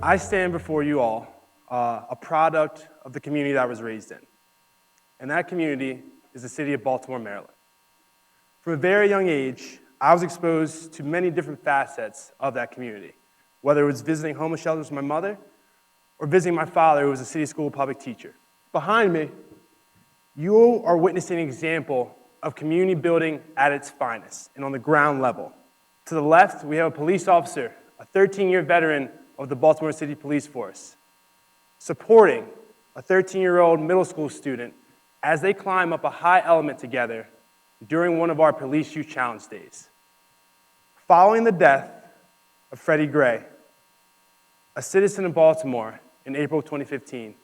I stand before you all, a product of the community that I was raised in. And that community is the city of Baltimore, Maryland. From a very young age, I was exposed to many different facets of that community, whether it was visiting homeless shelters with my mother or visiting my father, who was a city school public teacher. Behind me, you are witnessing an example of community building at its finest and on the ground level. To the left, we have a police officer, a 13-year veteran of the Baltimore City Police Force, supporting a 13-year-old middle school student as they climb up a high element together during one of our Police Youth Challenge days. Following the death of Freddie Gray, a citizen of Baltimore, in April 2015,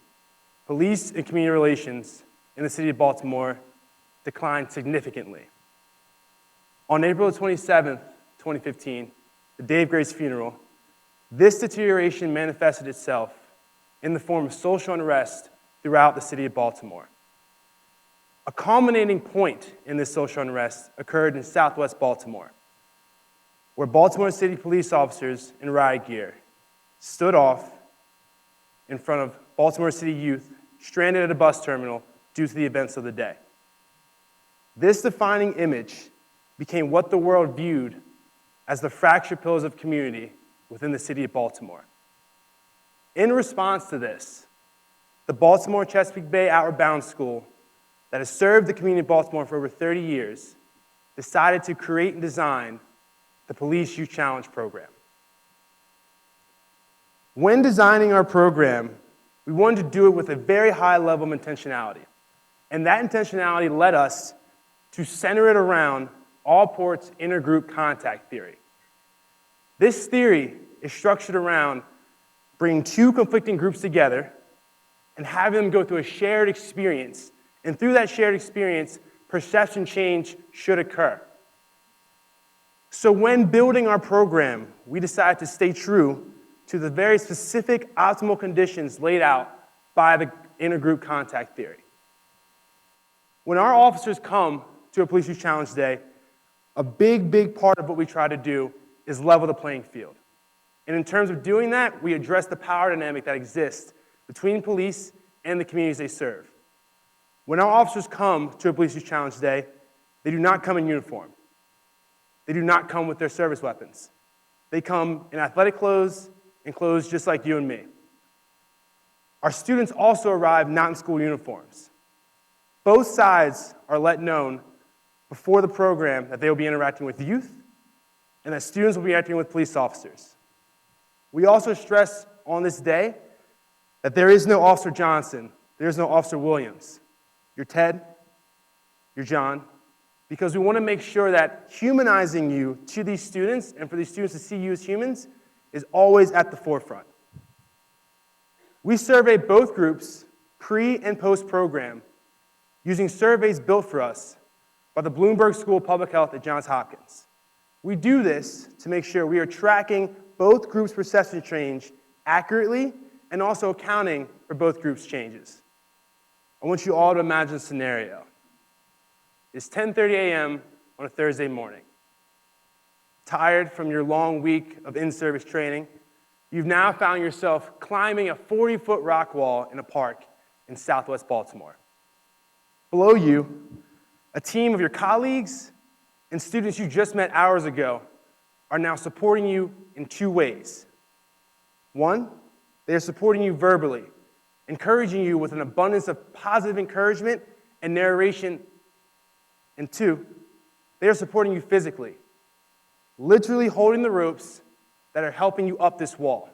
police and community relations in the city of Baltimore declined significantly. On April 27, 2015, the day of Gray's funeral, this deterioration manifested itself in the form of social unrest throughout the city of Baltimore. A culminating point in this social unrest occurred in southwest Baltimore, where Baltimore City police officers in riot gear stood off in front of Baltimore City youth stranded at a bus terminal due to the events of the day. This defining image became what the world viewed as the fractured pillars of community within the city of Baltimore. In response to this, the Baltimore Chesapeake Bay Outward Bound School, that has served the community of Baltimore for over 30 years, decided to create and design the Police Youth Challenge program. When designing our program, we wanted to do it with a very high level of intentionality. And that intentionality led us to center it around all ports intergroup contact theory. This theory is structured around bringing two conflicting groups together and having them go through a shared experience. And through that shared experience, perception change should occur. So when building our program, we decided to stay true to the very specific optimal conditions laid out by the intergroup contact theory. When our officers come to a Police Youth Challenge Day, a big part of what we try to do is level the playing field. And in terms of doing that, we address the power dynamic that exists between police and the communities they serve. When our officers come to a Police Youth Challenge Day, they do not come in uniform. They do not come with their service weapons. They come in athletic clothes and clothes just like you and me. Our students also arrive not in school uniforms. Both sides are let known before the program that they will be interacting with youth and that students will be interacting with police officers. We also stress on this day that there is no Officer Johnson, there is no Officer Williams. You're Ted, you're John, because we want to make sure that humanizing you to these students and for these students to see you as humans is always at the forefront. We survey both groups pre and post program using surveys built for us by the Bloomberg School of Public Health at Johns Hopkins. We do this to make sure we are tracking both groups' perception change accurately and also accounting for both groups' changes. I want you all to imagine a scenario. It's 10:30 a.m. on a Thursday morning. Tired from your long week of in-service training, you've now found yourself climbing a 40-foot rock wall in a park in southwest Baltimore. Below you, a team of your colleagues and students you just met hours ago are now supporting you in two ways. One, they are supporting you verbally, encouraging you with an abundance of positive encouragement and narration. And two, they are supporting you physically, literally holding the ropes that are helping you up this wall.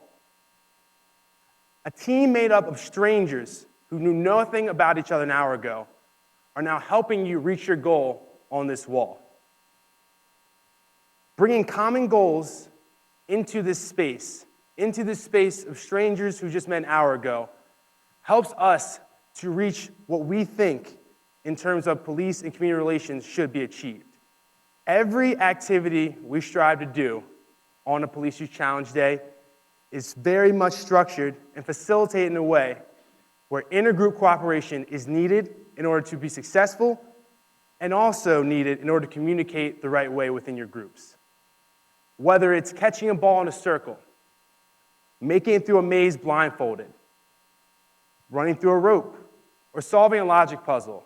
A team made up of strangers who knew nothing about each other an hour ago are now helping you reach your goal on this wall. Bringing common goals into this space of strangers who just met an hour ago, helps us to reach what we think in terms of police and community relations should be achieved. Every activity we strive to do on a Police Youth Challenge Day is very much structured and facilitated in a way where intergroup cooperation is needed in order to be successful and also needed in order to communicate the right way within your groups. Whether it's catching a ball in a circle, making it through a maze blindfolded, running through a rope, or solving a logic puzzle.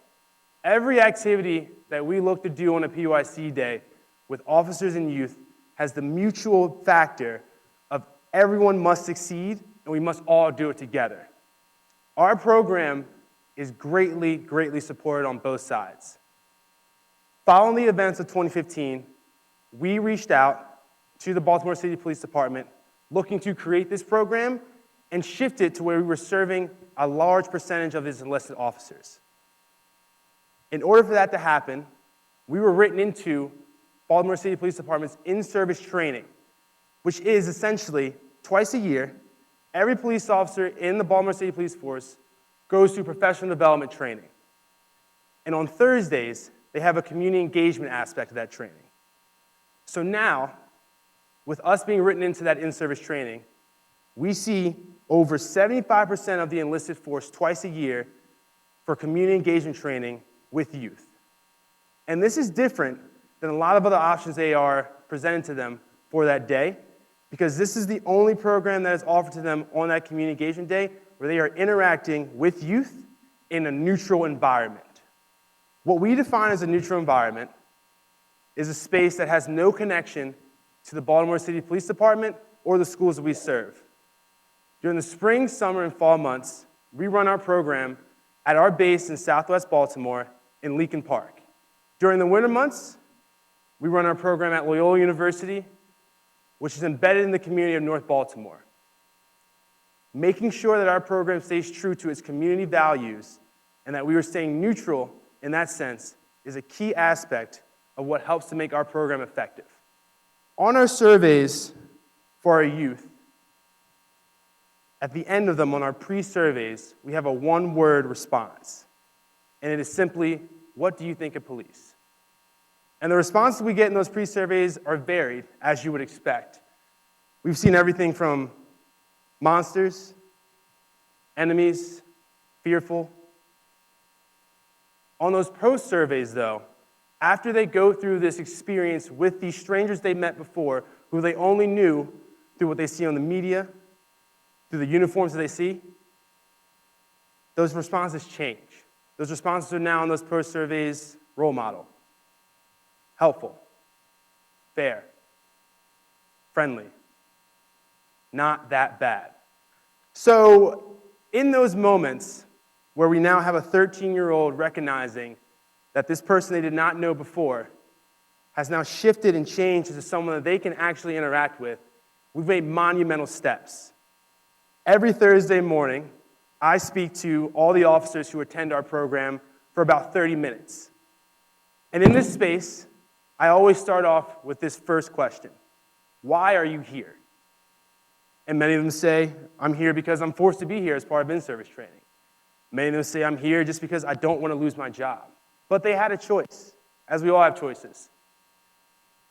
Every activity that we look to do on a PYC day with officers and youth has the mutual factor of everyone must succeed and we must all do it together. Our program is greatly, greatly supported on both sides. Following the events of 2015, we reached out to the Baltimore City Police Department looking to create this program and shift it to where we were serving a large percentage of its enlisted officers. In order for that to happen, we were written into Baltimore City Police Department's in-service training, which is essentially twice a year, every police officer in the Baltimore City Police Force goes through professional development training. And on Thursdays, they have a community engagement aspect of that training. So now, with us being written into that in-service training, we see over 75% of the enlisted force twice a year for community engagement training with youth. And this is different than a lot of other options they are presented to them for that day, because this is the only program that is offered to them on that community engagement day where they are interacting with youth in a neutral environment. What we define as a neutral environment is a space that has no connection to the Baltimore City Police Department or the schools that we serve. During the spring, summer, and fall months, we run our program at our base in Southwest Baltimore in Leakin Park. During the winter months, we run our program at Loyola University, which is embedded in the community of North Baltimore. Making sure that our program stays true to its community values and that we are staying neutral in that sense is a key aspect of what helps to make our program effective. On our surveys for our youth, at the end of them on our pre-surveys, we have a one-word response. And it is simply, what do you think of police? And the responses we get in those pre-surveys are varied, as you would expect. We've seen everything from monsters, enemies, fearful. On those post-surveys, though, after they go through this experience with these strangers they met before, who they only knew through what they see on the media, through the uniforms that they see, those responses change. Those responses are now in those post-surveys role model, helpful, fair, friendly, not that bad. So in those moments where we now have a 13-year-old recognizing that this person they did not know before has now shifted and changed into someone that they can actually interact with, we've made monumental steps. Every Thursday morning, I speak to all the officers who attend our program for about 30 minutes. And in this space, I always start off with this first question: why are you here? And many of them say, I'm here because I'm forced to be here as part of in-service training. Many of them say, I'm here just because I don't want to lose my job. But they had a choice, as we all have choices.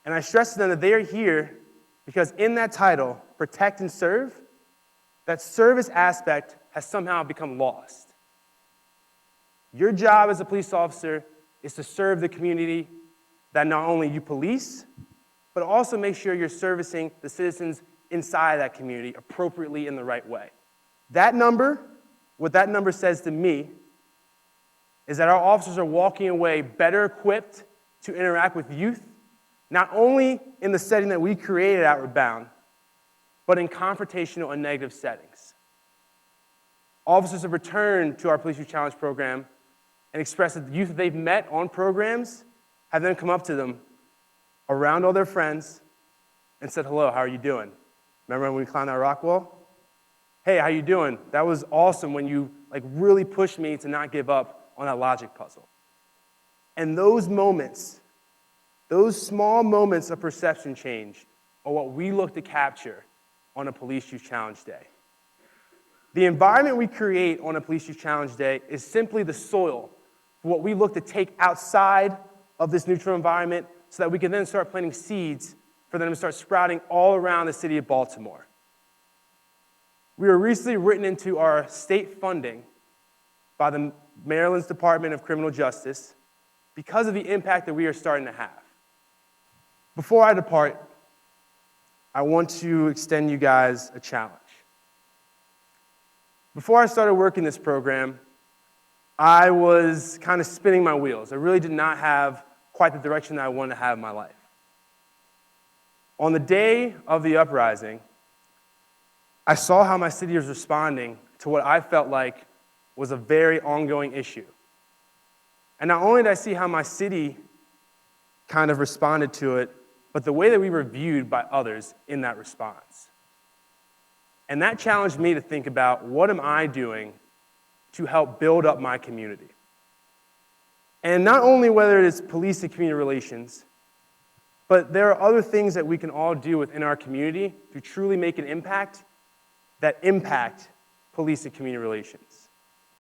And I stress to them that they are here because in that title, protect and serve, that service aspect has somehow become lost. Your job as a police officer is to serve the community that not only you police, but also make sure you're servicing the citizens inside that community appropriately in the right way. That number, what that number says to me, is that our officers are walking away better equipped to interact with youth, not only in the setting that we created at Outward Bound, but in confrontational and negative settings. Officers have returned to our Police Youth Challenge program and expressed that the youth that they've met on programs have then come up to them around all their friends and said, hello, how are you doing? Remember when we climbed that rock wall? Hey, how you doing? That was awesome when you really pushed me to not give up on that logic puzzle. And those moments, those small moments of perception change are what we look to capture on a Police Youth Challenge Day. The environment we create on a Police Youth Challenge Day is simply the soil for what we look to take outside of this neutral environment so that we can then start planting seeds for them to start sprouting all around the city of Baltimore. We were recently written into our state funding by the Maryland's Department of Criminal Justice because of the impact that we are starting to have. Before I depart, I want to extend you guys a challenge. Before I started working this program, I was kind of spinning my wheels. I really did not have quite the direction that I wanted to have in my life. On the day of the uprising, I saw how my city was responding to what I felt like was a very ongoing issue. And not only did I see how my city kind of responded to it, but the way that we were viewed by others in that response. And that challenged me to think about, what am I doing to help build up my community? And not only whether it is police and community relations, but there are other things that we can all do within our community to truly make an impact that impact police and community relations.